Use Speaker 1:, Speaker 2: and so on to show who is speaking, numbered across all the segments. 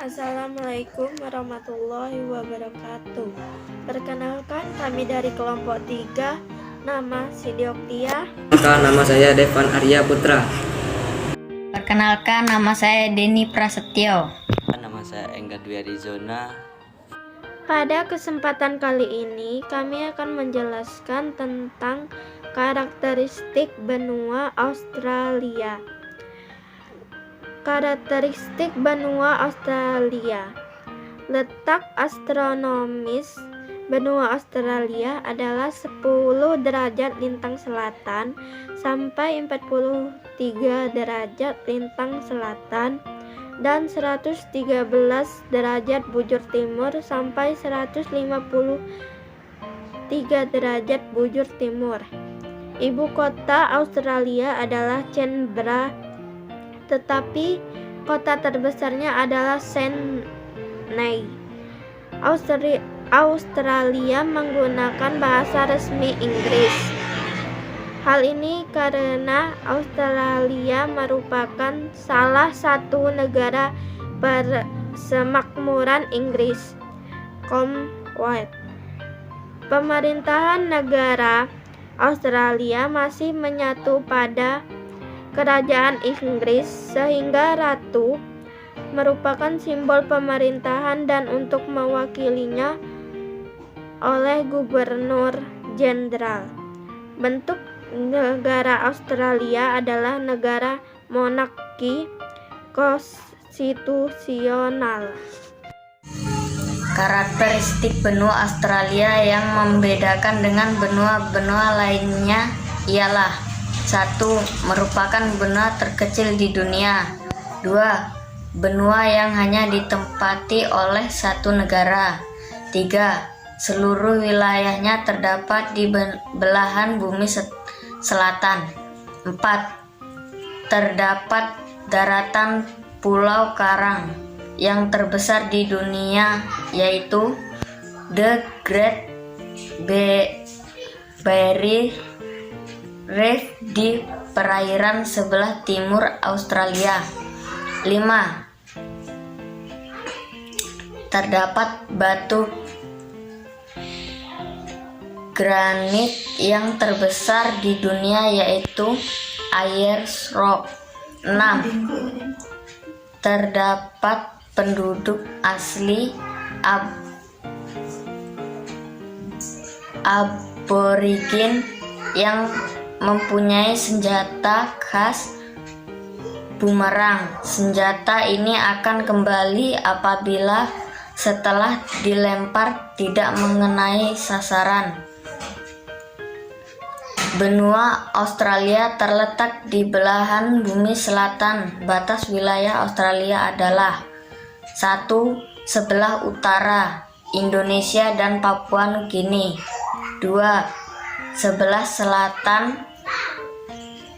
Speaker 1: Assalamualaikum warahmatullahi wabarakatuh. Perkenalkan, kami dari kelompok 3. Nama Siti Oktia.
Speaker 2: Nama saya Devan Arya Putra.
Speaker 3: Perkenalkan, nama saya Denny Prasetyo.
Speaker 4: Nama saya Enggar Dwi Arizona.
Speaker 1: Pada kesempatan kali ini, kami akan menjelaskan tentang karakteristik benua Australia. Karakteristik benua Australia. Letak astronomis benua Australia adalah 10 derajat lintang selatan sampai 43 derajat lintang selatan dan 113 derajat bujur timur sampai 153 derajat bujur timur. Ibu kota Australia adalah Canberra, tetapi kota terbesarnya adalah Sydney. Australia menggunakan bahasa resmi Inggris. Hal ini karena Australia merupakan salah satu negara persemakmuran Inggris Commonwealth. Pemerintahan negara Australia masih menyatu pada Kerajaan Inggris, sehingga ratu merupakan simbol pemerintahan dan untuk mewakilinya oleh gubernur jenderal. Bentuk negara Australia adalah negara monarki konstitusional.
Speaker 3: Karakteristik benua Australia yang membedakan dengan benua-benua lainnya ialah: 1. Merupakan benua terkecil di dunia. 2. Benua yang hanya ditempati oleh satu negara. 3. Seluruh wilayahnya terdapat di belahan bumi selatan. 4. Terdapat daratan pulau karang yang terbesar di dunia, yaitu The Great Barrier Reef di perairan sebelah timur Australia. 5. Terdapat batu granit yang terbesar di dunia, yaitu Ayers Rock. 6. Terdapat penduduk asli aborigin yang mempunyai senjata khas bumerang. Senjata ini akan kembali apabila setelah dilempar tidak mengenai sasaran. Benua Australia terletak di belahan bumi selatan. Batas wilayah Australia adalah: 1. Sebelah utara Indonesia dan Papua Nugini. 2. Sebelah selatan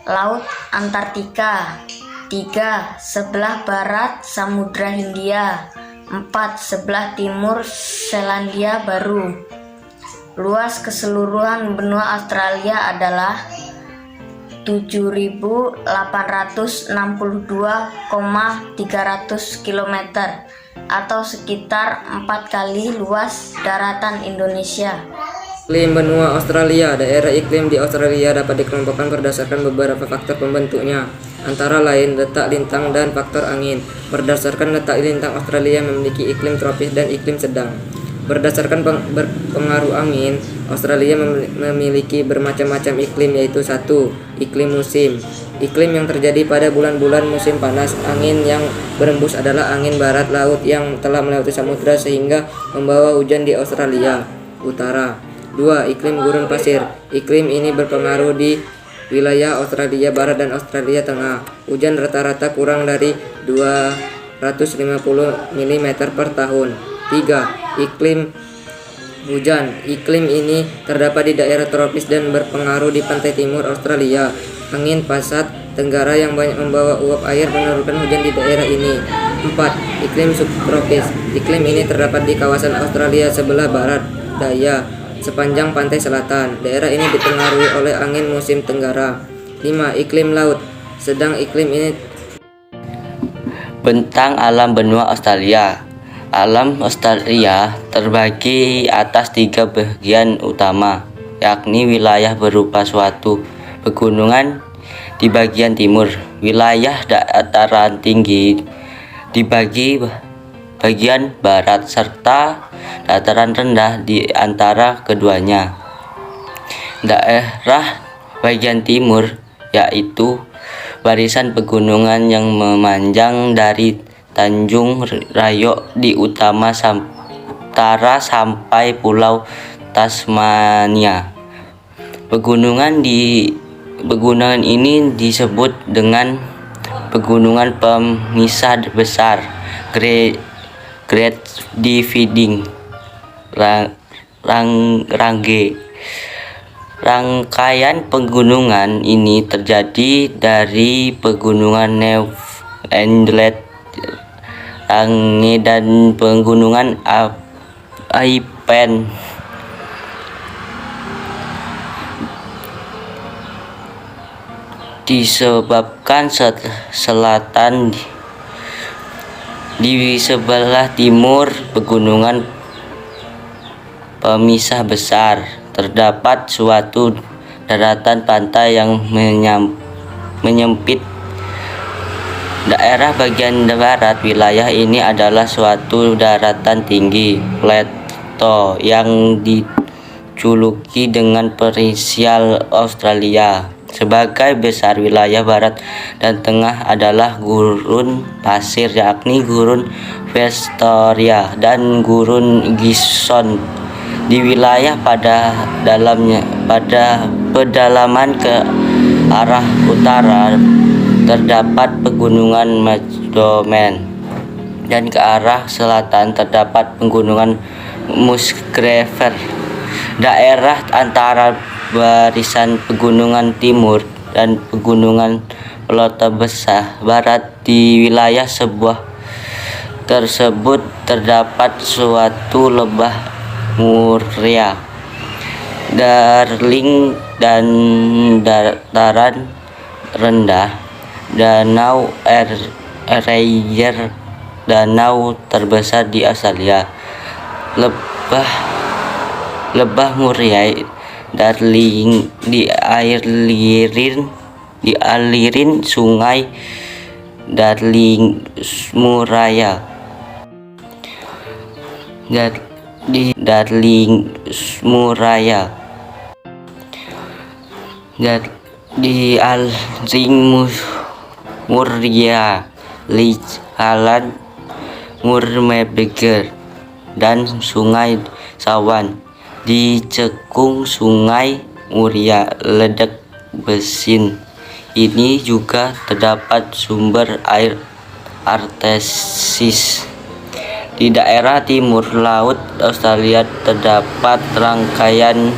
Speaker 3: Laut Antartika. 3. Sebelah barat Samudra Hindia. 4. Sebelah timur Selandia Baru. Luas keseluruhan benua Australia adalah 7.862,300 km atau sekitar 4 kali luas daratan Indonesia.
Speaker 2: Iklim benua Australia. Daerah iklim di Australia dapat dikelompokkan berdasarkan beberapa faktor pembentuknya, antara lain letak lintang dan faktor angin. Berdasarkan letak lintang, Australia memiliki iklim tropis dan iklim sedang. Berdasarkan pengaruh angin, Australia memiliki bermacam-macam iklim, yaitu 1. Iklim musim. Iklim yang terjadi pada bulan-bulan musim panas. Angin yang berembus adalah angin barat laut yang telah melewati samudra sehingga membawa hujan di Australia Utara. 2. Iklim gurun pasir. Iklim ini berpengaruh di wilayah Australia Barat dan Australia Tengah. Hujan rata-rata kurang dari 250 mm per tahun. 3. Iklim hujan. Iklim ini terdapat di daerah tropis dan berpengaruh di pantai timur Australia. Angin pasat tenggara yang banyak membawa uap air menurunkan hujan di daerah ini. 4. Iklim subtropis. Iklim ini terdapat di kawasan Australia sebelah barat daya sepanjang pantai selatan. Daerah ini dipengaruhi oleh angin musim tenggara. 5. Iklim laut. Sedang iklim ini
Speaker 4: Bentang alam benua Australia. Alam Australia terbagi atas 3 bagian utama, yakni wilayah berupa suatu pegunungan di bagian timur, wilayah dataran tinggi dibagi bagian barat, serta dataran rendah di antara keduanya. Daerah bagian timur yaitu barisan pegunungan yang memanjang dari Tanjung Rayok di utara sampai Pulau Tasmania. Pegunungan ini disebut dengan pegunungan pemisah besar, Great Dividing Range. Rangkaian pegunungan ini terdiri dari pegunungan Newfoundland Range dan pegunungan Aipen. Disebabkan selatan di sebelah timur pegunungan pemisah besar terdapat suatu daratan pantai yang menyempit. Daerah bagian barat wilayah ini adalah suatu daratan tinggi, plateau, yang dijuluki dengan Perisial Australia. Sebagai besar wilayah barat dan tengah adalah gurun pasir, yakni gurun Victoria dan gurun Gibson. Di wilayah pada pedalaman ke arah utara terdapat pegunungan Macdonald, dan ke arah selatan terdapat pegunungan Musgrave. Daerah antara barisan pegunungan timur dan pegunungan Pelota Besar Barat di wilayah tersebut terdapat suatu lembah muria, Darling, dan dataran rendah. Danau Erie, danau terbesar di Australia. Lebah Murray Darling dialirin sungai Darling Murray. Darling Murray Murria, Lijalan, Murmebreger, dan Sungai Sawan. Di cekung Sungai Muria Ledek Basin ini juga terdapat sumber air artesis. Di daerah timur laut Australia terdapat rangkaian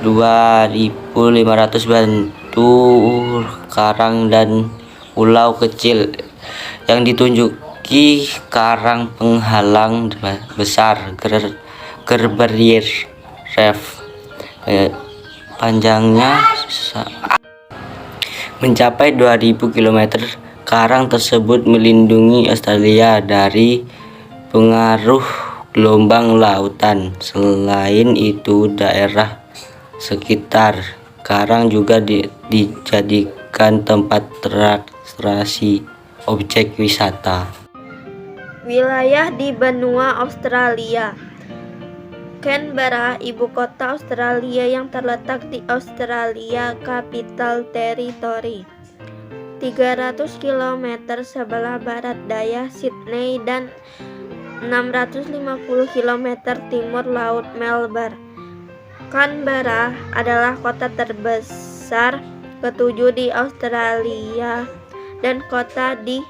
Speaker 4: 2.500 batu karang dan pulau kecil yang ditunjuki karang penghalang besar Gerberrier Reef. Panjangnya mencapai 2.000 km. Karang tersebut melindungi Australia dari pengaruh gelombang lautan. Selain itu, daerah sekitar karang juga dijadikan tempat registrasi objek wisata.
Speaker 1: Wilayah di benua Australia. Canberra, ibu kota Australia yang terletak di Australia Capital Territory, 300 km sebelah barat daya Sydney dan 650 km timur laut Melbourne. Canberra adalah kota terbesar ketujuh di Australia dan kota di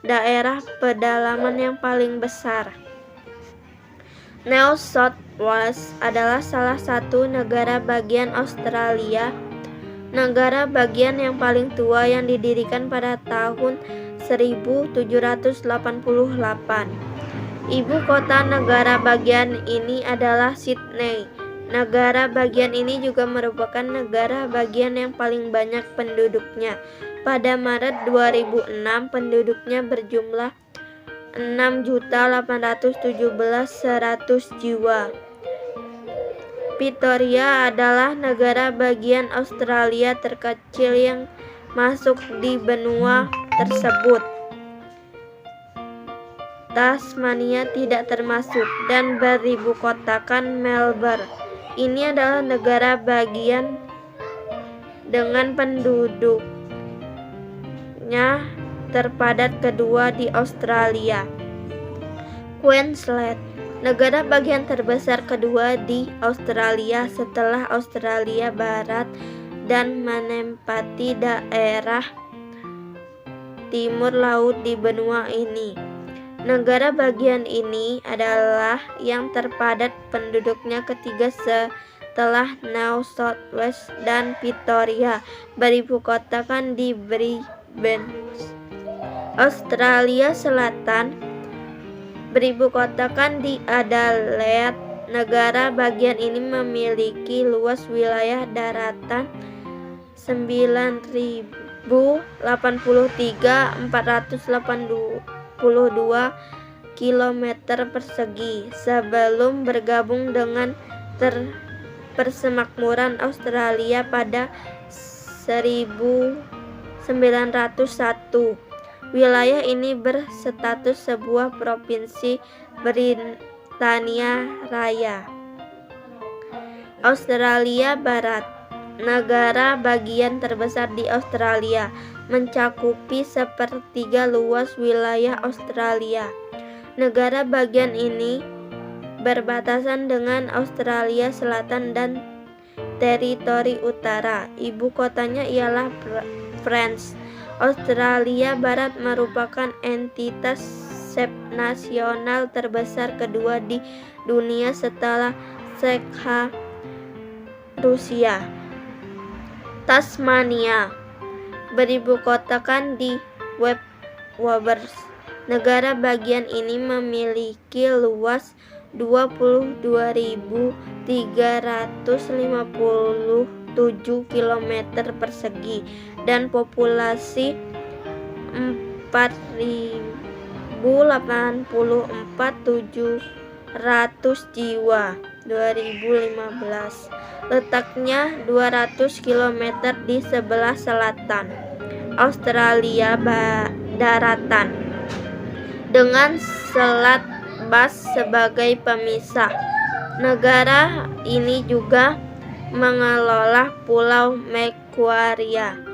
Speaker 1: daerah pedalaman yang paling besar. New South Wales adalah salah satu negara bagian Australia, negara bagian yang paling tua yang didirikan pada tahun 1788. Ibu kota negara bagian ini adalah Sydney. Negara bagian ini juga merupakan negara bagian yang paling banyak penduduknya, Pada Maret 2006, penduduknya berjumlah 6.817.100 jiwa. Victoria adalah negara bagian Australia terkecil yang masuk di benua tersebut. Tasmania tidak termasuk dan beribu kotakan Melbourne. Ini adalah negara bagian dengan penduduknya terpadat kedua di Australia. Queensland, negara bagian terbesar kedua di Australia setelah Australia Barat dan menempati daerah timur laut di benua ini. Negara bagian ini adalah yang terpadat penduduknya ketiga setelah New South Wales dan Victoria, beribu kotakan di Brisbane. Australia Selatan, beribu kotakan di Adelaide. Negara bagian ini memiliki luas wilayah daratan 9.083.482 km persegi sebelum bergabung dengan Persemakmuran Australia pada 1901. Wilayah ini berstatus sebuah provinsi Britania Raya. Australia Barat, negara bagian terbesar di Australia, mencakupi sepertiga luas wilayah Australia. Negara bagian ini berbatasan dengan Australia Selatan dan Teritori Utara. Ibu kotanya ialah Cairns. Australia Barat merupakan entitas subnasional terbesar kedua di dunia setelah Czechia, Rusia. Tasmania, beribu kotakan di Webers. Negara bagian ini memiliki luas 22.357 km persegi dan populasi 4.084.700 jiwa 2015. Letaknya 200 km di sebelah selatan Australia daratan, dengan Selat Bass sebagai pemisah. Negara ini juga mengelola Pulau Macquarie